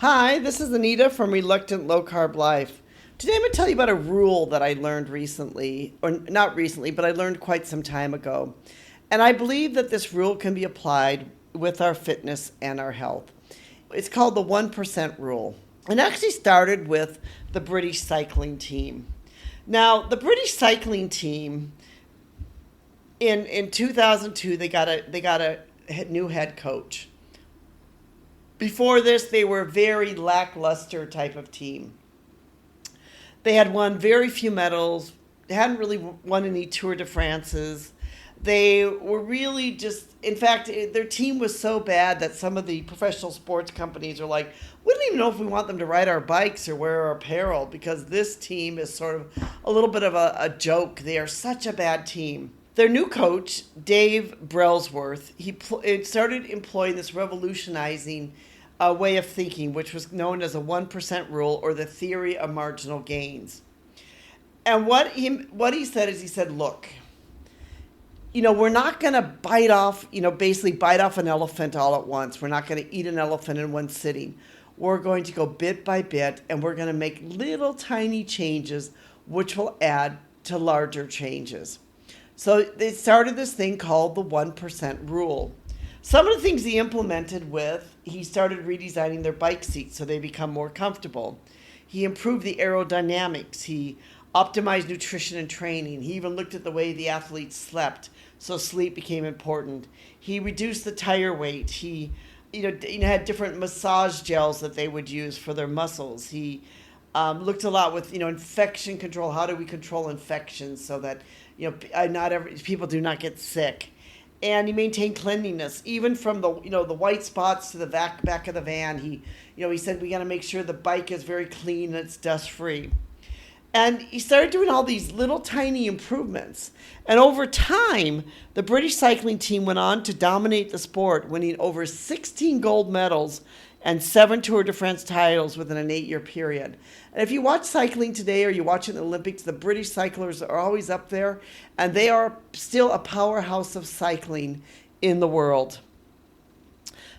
Hi, this is Anita from Reluctant Low Carb Life. Today I'm going to tell you about a rule that I learned recently, or not recently, but I learned quite some time ago. And I believe that this rule can be applied with our fitness and our health. It's called the 1% rule. It actually started with the British cycling team. Now, the British cycling team in 2002 they got a new head coach. Before this, they were a very lackluster type of team. They had won very few medals. They hadn't really won any Tour de France's. They were really just, in fact, their team was so bad that some of the professional sports companies are like, we don't even know if we want them to ride our bikes or wear our apparel because this team is sort of a little bit of a joke. They are such a bad team. Their new coach, Dave Brailsworth, he started employing this revolutionizing way of thinking, which was known as a 1% rule or the theory of marginal gains. And what he said is, he said, look, we're not going to basically bite off an elephant all at once. We're not going to eat an elephant in one sitting. We're going to go bit by bit, and we're going to make little tiny changes, which will add to larger changes. So they started this thing called the 1% rule. Some of the things he implemented he started redesigning their bike seats so they become more comfortable. He improved the aerodynamics. He optimized nutrition and training. He even looked at the way the athletes slept, so sleep became important. He reduced the tire weight. He had different massage gels that they would use for their muscles. He looked a lot with infection control. How do we control infections so that people do not get sick? And he maintained cleanliness, even from the white spots to the back of the van. He said we got to make sure the bike is very clean and it's dust free. And he started doing all these little tiny improvements. And over time, the British cycling team went on to dominate the sport, winning over 16 gold medals and 7 Tour de France titles within an 8-year period. And if you watch cycling today or you watch it in the Olympics, the British cyclers are always up there, and they are still a powerhouse of cycling in the world.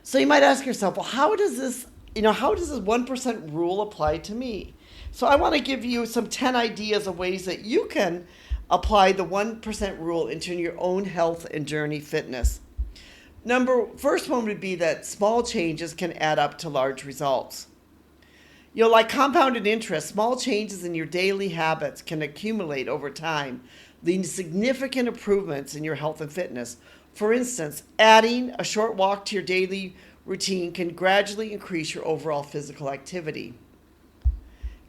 So you might ask yourself, well, how does this 1% rule apply to me? So I want to give you some 10 ideas of ways that you can apply the 1% rule into your own health and journey fitness. First one would be that small changes can add up to large results. Like compounded interest, small changes in your daily habits can accumulate over time, leading to significant improvements in your health and fitness. For instance, adding a short walk to your daily routine can gradually increase your overall physical activity.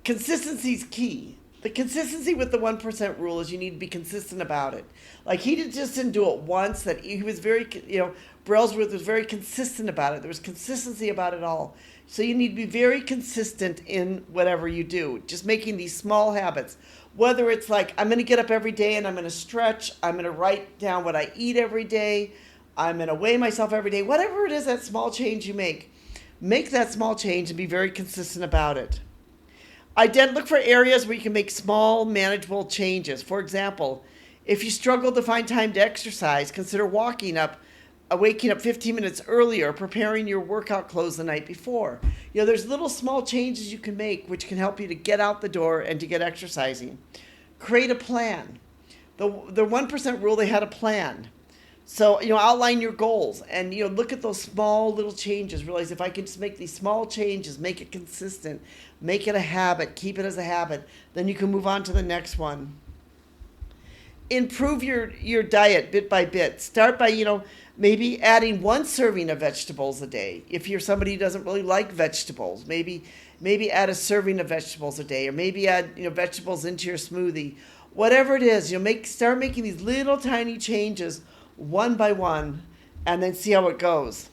Consistency is key. The consistency with the 1% rule is you need to be consistent about it. Like he just didn't do it once. That he was very, Brailsworth was very consistent about it. There was consistency about it all. So you need to be very consistent in whatever you do. Just making these small habits. Whether it's like, I'm going to get up every day and I'm going to stretch. I'm going to write down what I eat every day. I'm going to weigh myself every day. Whatever it is, that small change you make that small change and be very consistent about it. Look for areas where you can make small, manageable changes. For example, if you struggle to find time to exercise, consider waking up 15 minutes earlier, preparing your workout clothes the night before. There's little small changes you can make which can help you to get out the door and to get exercising. Create a plan. The 1% rule, they had a plan. So, outline your goals and, look at those small little changes. Realize if I can just make these small changes, make it consistent, make it a habit, keep it as a habit, then you can move on to the next one. Improve your diet bit by bit. Start by, maybe adding 1 serving of vegetables a day. If you're somebody who doesn't really like vegetables, maybe add a serving of vegetables a day, or maybe add, vegetables into your smoothie. Whatever it is, start making these little tiny changes one by one, and then see how it goes.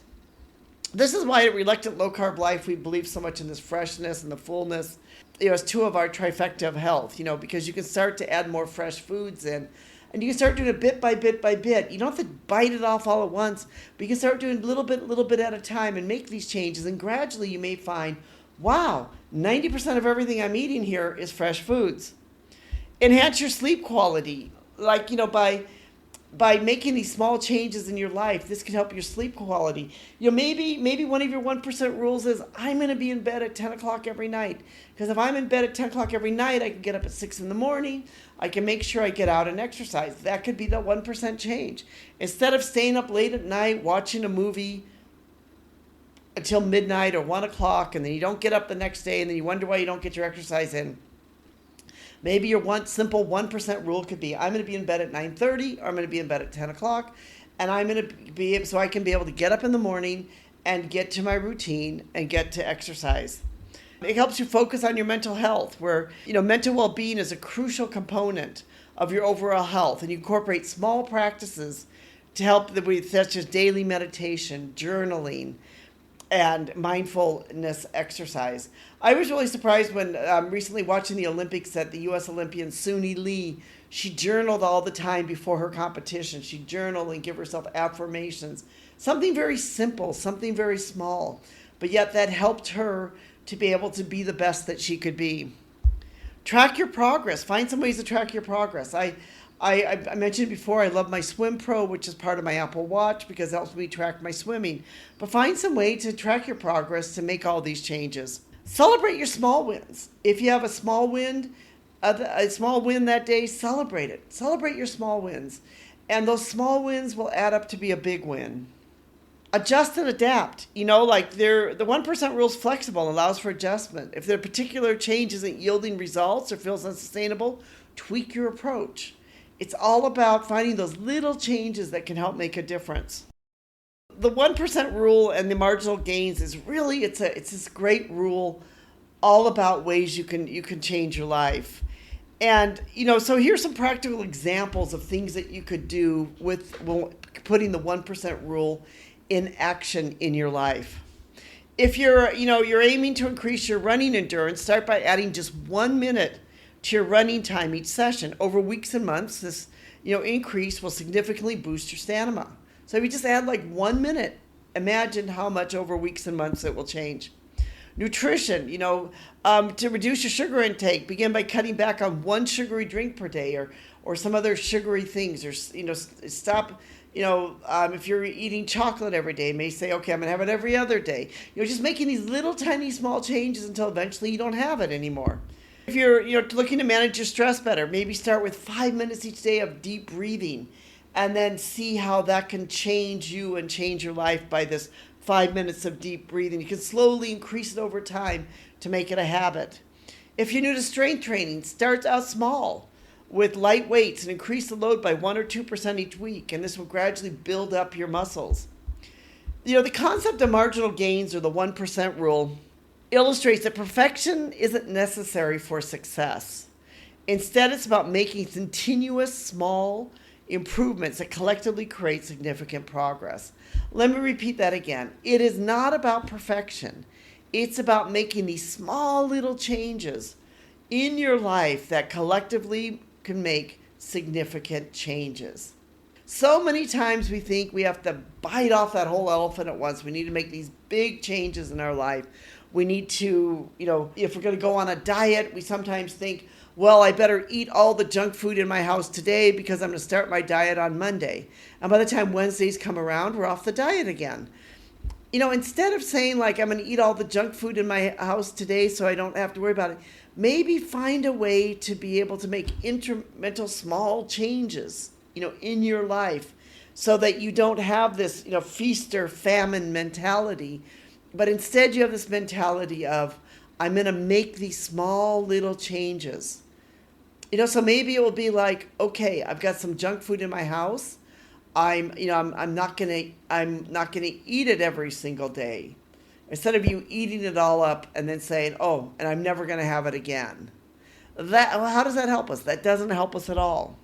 This is why at Reluctant Low Carb Life, we believe so much in this freshness and the fullness. It's 2 of our trifecta of health, because you can start to add more fresh foods in, and you can start doing it bit by bit by bit. You don't have to bite it off all at once, but you can start doing little bit at a time and make these changes, and gradually you may find, wow, 90% of everything I'm eating here is fresh foods. Enhance your sleep quality, by by making these small changes in your life, this can help your sleep quality. Maybe one of your 1% rules is I'm going to be in bed at 10 o'clock every night. Because if I'm in bed at 10 o'clock every night, I can get up at 6 in the morning. I can make sure I get out and exercise. That could be the 1% change. Instead of staying up late at night watching a movie until midnight or 1 o'clock, and then you don't get up the next day, and then you wonder why you don't get your exercise in. Maybe your one simple 1% rule could be I'm going to be in bed at 9:30, or I'm going to be in bed at 10 o'clock, and I'm going to be able, so I can be able to get up in the morning and get to my routine and get to exercise. It helps you focus on your mental health, where mental well-being is a crucial component of your overall health, and you incorporate small practices to help with, such as daily meditation, journaling, and mindfulness exercise. I was really surprised when recently watching the Olympics that the U.S. Olympian Suni Lee, she journaled all the time before her competition. She'd journal and give herself affirmations. Something very simple, something very small, but yet that helped her to be able to be the best that she could be. Track your progress. Find some ways to track your progress. I mentioned before, I love my Swim Pro, which is part of my Apple Watch because it helps me track my swimming. But find some way to track your progress to make all these changes. Celebrate your small wins. If you have a small win that day, celebrate it. Celebrate your small wins. And those small wins will add up to be a big win. Adjust and adapt. The 1% rule is flexible and allows for adjustment. If the particular change isn't yielding results or feels unsustainable, tweak your approach. It's all about finding those little changes that can help make a difference. The 1% rule and the marginal gains is really, it's this great rule all about ways you can change your life. And, so here's some practical examples of things that you could do with putting the 1% rule in action in your life. If you're aiming to increase your running endurance, start by adding just 1 minute to your running time each session. Over weeks and months, this increase will significantly boost your stamina. So if you just add 1 minute, imagine how much over weeks and months it will change. Nutrition, to reduce your sugar intake, begin by cutting back on one sugary drink per day or some other sugary things, or stop. If you're eating chocolate every day, you may say, okay, I'm going to have it every other day. Just making these little tiny small changes until eventually you don't have it anymore. If you're looking to manage your stress better, maybe start with 5 minutes each day of deep breathing and then see how that can change you and change your life by this 5 minutes of deep breathing. You can slowly increase it over time to make it a habit. If you're new to strength training, start out small with light weights and increase the load by 1 or 2% each week, and this will gradually build up your muscles. The concept of marginal gains, or the 1% rule, illustrates that perfection isn't necessary for success. Instead, it's about making continuous small improvements that collectively create significant progress. Let me repeat that again. It is not about perfection. It's about making these small little changes in your life that collectively can make significant changes. So many times we think we have to bite off that whole elephant at once. We need to make these big changes in our life. We need to, if we're going to go on a diet, we sometimes think, well, I better eat all the junk food in my house today because I'm going to start my diet on Monday. And by the time Wednesdays come around, we're off the diet again. Instead of saying I'm going to eat all the junk food in my house today so I don't have to worry about it, maybe find a way to be able to make incremental small changes, in your life so that you don't have this, feast or famine mentality, but instead you have this mentality of, I'm going to make these small little changes. So maybe it will be okay, I've got some junk food in my house. I'm not going to eat it every single day. Instead of you eating it all up and then saying, oh, and I'm never going to have it again. How does that help us? That doesn't help us at all.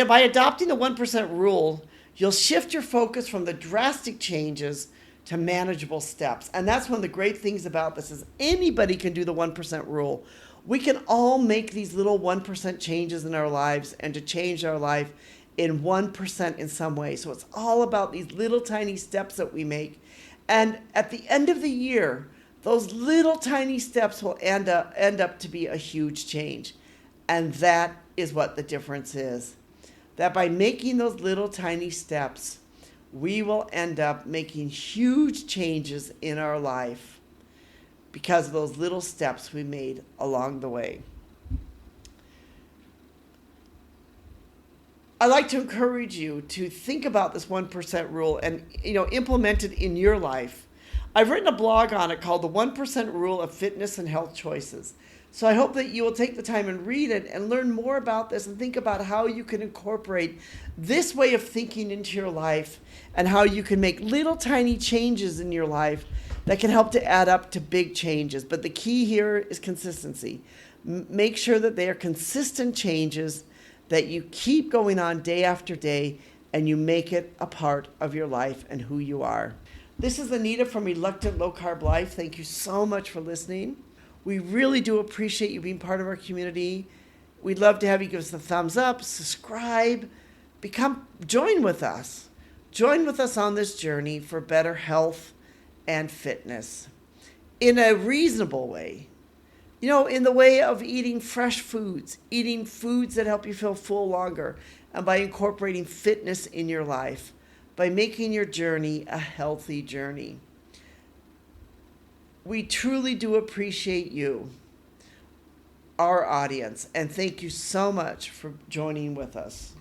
By adopting the 1% rule, you'll shift your focus from the drastic changes to manageable steps. And that's one of the great things about this is anybody can do the 1% rule. We can all make these little 1% changes in our lives and to change our life in 1% in some way. So it's all about these little tiny steps that we make. And at the end of the year, those little tiny steps will end up to be a huge change. And that is what the difference is. that by making those little tiny steps, we will end up making huge changes in our life because of those little steps we made along the way. I like to encourage you to think about this 1% rule and implement it in your life. I've written a blog on it called The 1% Rule of Fitness and Health Choices. So I hope that you will take the time and read it and learn more about this and think about how you can incorporate this way of thinking into your life and how you can make little tiny changes in your life that can help to add up to big changes. But the key here is consistency. Make sure that they are consistent changes, that you keep going on day after day, and you make it a part of your life and who you are. This is Anita from Reluctant Low Carb Life. Thank you so much for listening. We really do appreciate you being part of our community. We'd love to have you give us a thumbs up, subscribe, join with us. Join with us on this journey for better health and fitness in a reasonable way. In the way of eating fresh foods, eating foods that help you feel full longer, and by incorporating fitness in your life, by making your journey a healthy journey. We truly do appreciate you, our audience, and thank you so much for joining with us.